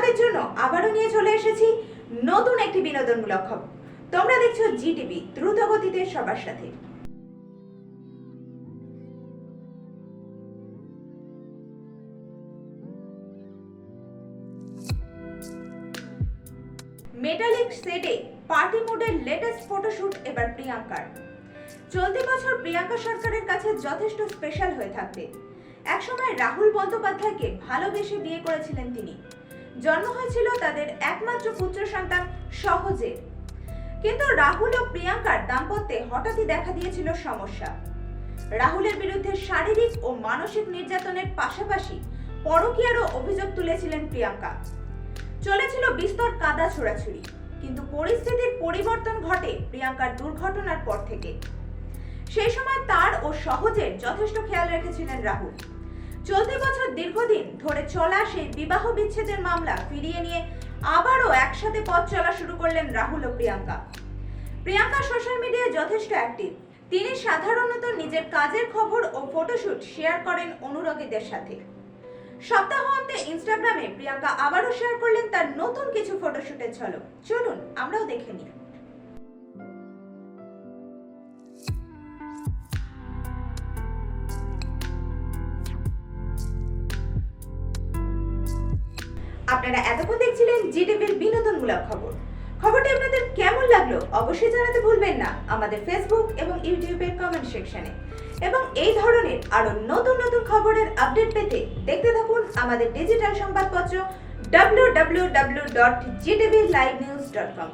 তোমাদের জন্য আবারও নিয়ে চলে এসেছি নতুন একটি বিনোদনমূলক খবর। তোমরা দেখছো জি টিভি, দ্রুত গতিতে সবার সাথে। মেটালিক সেটে পার্টি মোডের লেটেস্ট ফটোশুট এবার প্রিয়াঙ্কার। চলতি বছর প্রিয়াঙ্কা সরকারের কাছে যথেষ্ট স্পেশাল হয়ে থাকবে। একসময় রাহুল বন্দ্যোপাধ্যায়কে ভালোবেসে বিয়ে করেছিলেন তিনি। জন্ম হয়েছিল তাদের একমাত্র পুত্র সন্তান সহজে। কিন্তু রাহুল ও প্রিয়াঙ্কার দাম্পত্যে হঠাৎই দেখা দিয়েছিল সমস্যা। রাহুলের বিরুদ্ধে শারীরিক ও মানসিক নির্যাতনের পাশাপাশি পরকীয়ারও অভিযোগ তুলেছিলেন প্রিয়াঙ্কা। চলেছিল বিস্তর কাদা ছোড়াছুড়ি, কিন্তু পরিস্থিতির পরিবর্তন ঘটে প্রিয়াঙ্কার দুর্ঘটনার পর থেকে। সেই সময় তার ও সহজের যথেষ্ট খেয়াল রেখেছিলেন রাহুল। চলতি বছর দীর্ঘদিন ধরে চলা সেই বিবাহ বিচ্ছেদের মামলা ফিরিয়ে নিয়ে আবারও একসাথে পথ চলা শুরু করলেন রাহুল ও প্রিয়াঙ্কা। প্রিয়াঙ্কা সোশ্যাল মিডিয়ায় যথেষ্ট অ্যাক্টিভ। তিনি সাধারণত নিজের কাজের খবর ও ফটোশুট শেয়ার করেন অনুরাগীদের সাথে। সপ্তাহান্তে ইনস্টাগ্রামে প্রিয়াঙ্কা আবারও শেয়ার করলেন তার নতুন কিছু ফটোশুটের ঝলক। চলুন আমরাও দেখে নিই। আপনারা এতক্ষণ দেখছিলেন জি টিভির বিনোদনমূলক খবর। খবরটি আপনাদের কেমন লাগলো অবশ্যই জানাতে ভুলবেন না আমাদের ফেসবুক এবং ইউটিউবের কমেন্ট সেকশনে। এবং এই ধরনের আরো নতুন নতুন খবরের আপডেট পেতে দেখতে থাকুন আমাদের ডিজিটাল সংবাদপত্র www.gtvlivenews.com।